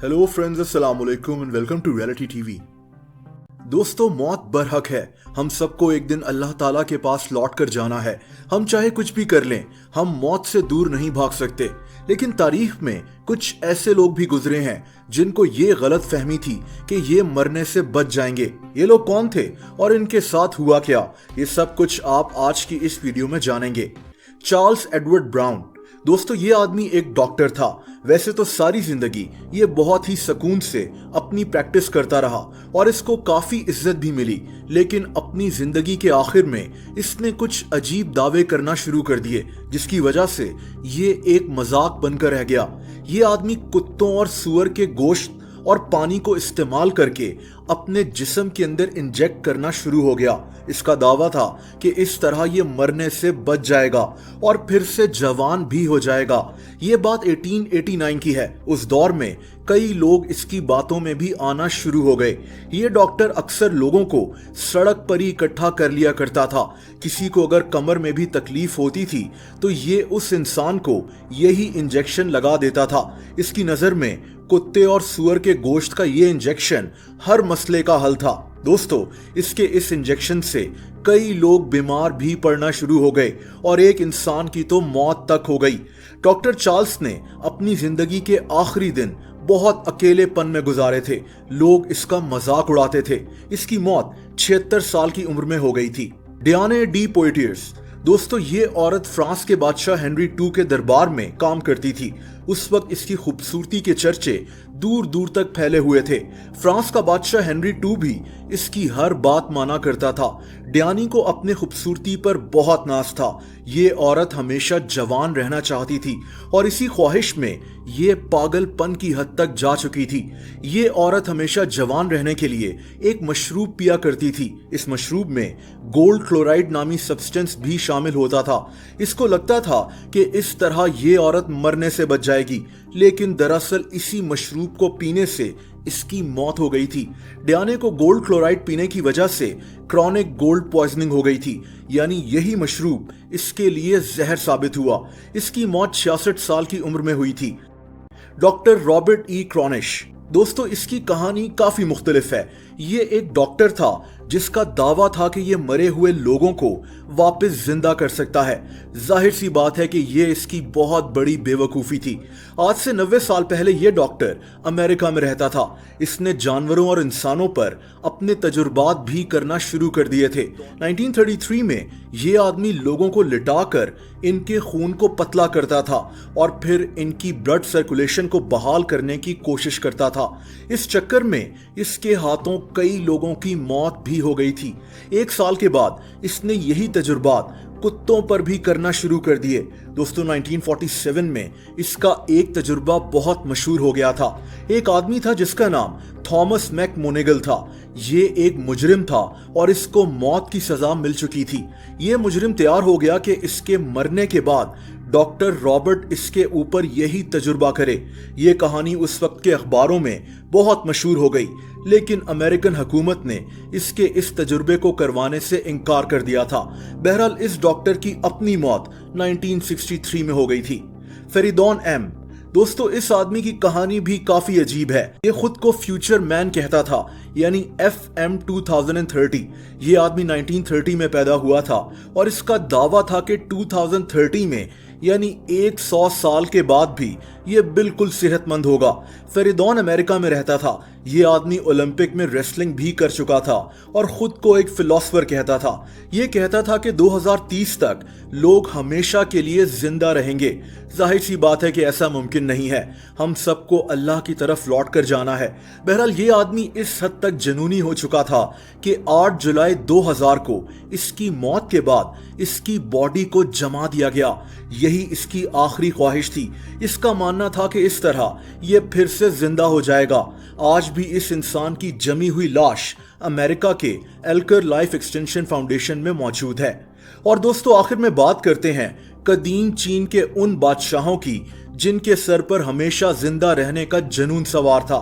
Hello friends, अस्सलाम वालेकुम and welcome to reality TV. दोस्तों, मौत बरहक है। हम सबको एक दिन अल्लाह ताला के पास लौट कर जाना है। हम चाहे कुछ भी कर लें, हम मौत से दूर नहीं भाग सकते। लेकिन तारीख में कुछ ऐसे लोग भी गुजरे हैं जिनको ये गलत फहमी थी कि ये मरने से बच जाएंगे। ये लोग कौन थे और इनके साथ हुआ क्या, ये सब कुछ आप आज की इस वीडियो में जानेंगे। Charles Edward brown. दोस्तों, ये आदमी एक डॉक्टर था। वैसे तो सारी जिंदगी ये बहुत ही सुकून से अपनी प्रैक्टिस करता रहा और इसको काफी इज्जत भी मिली, लेकिन अपनी जिंदगी के आखिर में इसने कुछ अजीब दावे करना शुरू कर दिए, जिसकी वजह से ये एक मजाक बनकर रह गया। ये आदमी कुत्तों और सूअर के गोश्त और पानी को इस्तेमाल करके अपने जिस्म के अंदर इंजेक्ट करना शुरू हो गया। इसका दावा था कि इस तरह ये मरने से बच जाएगा और फिर से जवान भी हो जाएगा। ये बात 1889 की है। उस दौर में कई लोग इसकी बातों में भी आना शुरू हो गए। ये डॉक्टर अक्सर लोगों को सड़क पर ही इकट्ठा कर लिया करता था। किसी को अगर कमर में भी तकलीफ होती थी तो ये उस इंसान को यही इंजेक्शन लगा देता था। इसकी नजर में कुत्ते और सूअर के गोश्त का ये इंजेक्शन हर मसले का हल था। दोस्तों, इसके इस इंजेक्शन से कई लोग बीमार भी पड़ना शुरू हो गए और एक इंसान की तो मौत तक हो गई। डॉक्टर चार्ल्स ने अपनी जिंदगी के आखिरी दिन बहुत अकेलेपन में गुजारे थे। लोग इसका मजाक उड़ाते थे। इसकी मौत 76 साल की उम्र में हो गई थी। डियाने डी पोइटियर्स। दोस्तों, ये औरत फ्रांस के बादशाह हेनरी II के दरबार में काम करती थी। उस वक्त इसकी खूबसूरती के चर्चे दूर दूर तक फैले हुए थे। फ्रांस का बादशाह हेनरी II भी इसकी हर बात माना करता था। डियानी को अपने खूबसूरती पर बहुत नाज था। ये औरत हमेशा जवान रहना चाहती थी और इसी ख्वाहिश में ये पागलपन की हद तक जा चुकी थी। ये औरत हमेशा जवान रहने के लिए एक मशरूब पिया करती थी। इस मशरूब में गोल्ड क्लोराइड नामी सब्सटेंस भी शामिल होता था। इसको लगता था कि इस तरह ये औरत मरने से बच जाएगी, लेकिन दरअसल इसी मशरूब को पीने से इसकी मौत हो गई थी। डियाने को गोल्ड क्लोराइड पीने की वजह से क्रॉनिक गोल्ड पॉइजनिंग हो गई थी, यानी यही मशरूब इसके लिए जहर साबित हुआ। इसकी मौत 66 साल की उम्र में हुई थी। Doctor Robert E Kronish. दोस्तों, इसकी कहानी काफी मुख्तलिफ है। ये एक डॉक्टर था जिसका दावा था कि ये मरे हुए लोगों को वापस जिंदा कर सकता है। जाहिर सी बात है कि ये इसकी बहुत बड़ी बेवकूफ़ी थी। आज से 90 साल पहले ये डॉक्टर अमेरिका में रहता था। इसने जानवरों और इंसानों पर अपने तजुर्बात भी करना शुरू कर दिए थे। 1933 में ये आदमी लोगों को लिटाकर इनके खून को पतला करता था और फिर इनकी ब्लड सर्कुलेशन को बहाल करने की कोशिश करता था। इस चक्कर में इसके हाथों कई लोगों की मौत भी हो गई थी। 1 साल के बाद इसने यही तजुर्बात कुत्तों पर भी करना शुरू कर दिए। दोस्तों, 1947 में इसका एक तजुर्बा बहुत मशहूर हो गया था। एक आदमी था जिसका नाम थॉमस मैकमोनेगल था। ये एक मुजरिम था और इसको मौत की सजा मिल चुकी थी। ये मुजरिम तैयार हो गया कि इसके मरने के बाद डॉक्टर रॉबर्ट इसके ऊपर यही तजुर्बा करे। ये कहानी उस वक्त के अखबारों में बहुत मशहूर हो गई, लेकिन अमेरिकन हुकूमत ने इसके इस तजुर्बे को करवाने से इनकार कर दिया था। बहरहाल इस डॉक्टर की अपनी मौत 1963 में हो गई थी। फेरिडॉन एम। दोस्तों, इस आदमी की कहानी भी काफी अजीब है। ये खुद को फ्यूचर मैन कहता था, यानी FM 2030। ये आदमी 1930 में पैदा हुआ था और इसका दावा था कि 2030 में यानी 100 साल के बाद भी ये बिल्कुल सेहतमंद होगा। फेरिडॉन अमेरिका में रहता था। ये आदमी ओलंपिक में रेसलिंग भी कर चुका था और खुद को एक फिलोसोफर कहता था। ये कहता था कि 2030 तक लोग हमेशा के लिए जिंदा रहेंगे। जाहिर सी बात है कि ऐसा मुमकिन नहीं है। हम सबको अल्लाह की तरफ लौट कर जाना है। बहरहाल ये आदमी इस हद तक जुनूनी हो चुका था कि 8 जुलाई 2000 को इसकी मौत के बाद इसकी बॉडी को जमा दिया गया। यही इसकी आखिरी ख्वाहिश थी। इसका मानना था कि इस तरह ये फिर से जिंदा हो जाएगा। आज भी इस इंसान की जमी हुई लाश अमेरिका के एल्कर लाइफ एक्सटेंशन फाउंडेशन में मौजूद है। और दोस्तों, आखिर में बात करते हैं कदीम चीन के उन बादशाहों की जिनके सर पर हमेशा जिंदा रहने का जुनून सवार था।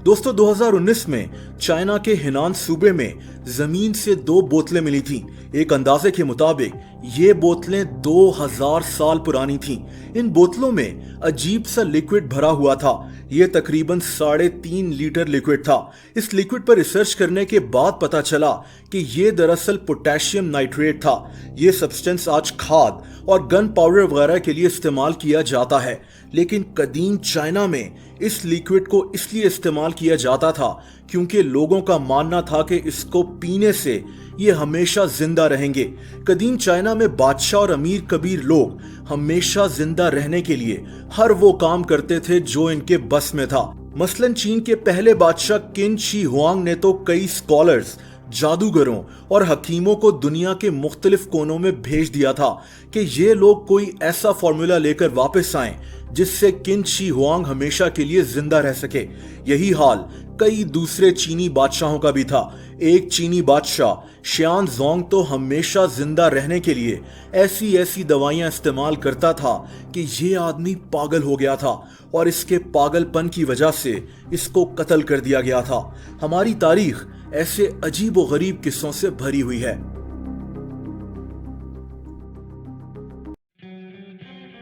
दोस्तों, 2019 में चाइना के हिनान सूबे में जमीन से 2 बोतलें मिली थीं। एक अंदाजे के मुताबिक ये बोतलें 2000 साल पुरानी थीं। इन बोतलों में अजीब सा लिक्विड भरा हुआ था। ये तकरीबन 3.5 लीटर लिक्विड था। इस लिक्विड पर रिसर्च करने के बाद पता चला कि ये दरअसल पोटेशियम नाइट्रेट था। ये सब्सटेंस आज खाद और गन पाउडर वगैरह के लिए इस्तेमाल किया जाता है, लेकिन कदीम चाइना में इस लिक्विड को इसलिए इस्तेमाल किया जाता था क्योंकि लोगों का मानना था कि इसको पीने से ये हमेशा जिंदा रहेंगे। कदीम चाइना में बादशाह और अमीर कबीर लोग हमेशा जिंदा रहने के लिए हर वो काम करते थे जो इनके बस में था। मसलन चीन के पहले बादशाह किन शी हुआंग ने तो कई स्कॉलर्स, जादूगरों और हकीमों को दुनिया के मुख्तलिफ कोनों में भेज दिया था कि ये लोग कोई ऐसा फॉर्मूला लेकर वापस आएं जिससे किन शी हुआंग हमेशा के लिए जिंदा रह सके। यही हाल कई दूसरे चीनी बादशाहों का भी था। एक चीनी बादशाह शियान जोंग तो हमेशा जिंदा रहने के लिए ऐसी दवाइयां इस्तेमाल करता था कि ये आदमी पागल हो गया था और इसके पागलपन की वजह से इसको कत्ल कर दिया गया था। हमारी तारीख ऐसे अजीब व गरीब किस्सों से भरी हुई है।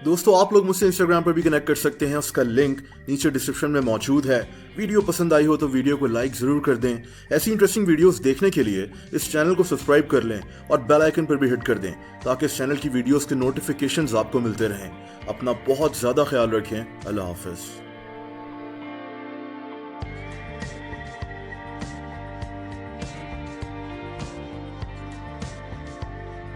दोस्तों, आप लोग मुझसे इंस्टाग्राम पर भी कनेक्ट कर सकते हैं। उसका लिंक नीचे डिस्क्रिप्शन में मौजूद है। वीडियो पसंद आई हो तो वीडियो को लाइक जरूर कर दें। ऐसी इंटरेस्टिंग वीडियोस देखने के लिए इस चैनल को सब्सक्राइब कर लें और बेल आइकन पर भी हिट कर दें ताकि इस चैनल की वीडियोस के नोटिफिकेशंस आपको मिलते रहें। अपना बहुत ज़्यादा ख्याल रखें। अल्लाह हाफिज़।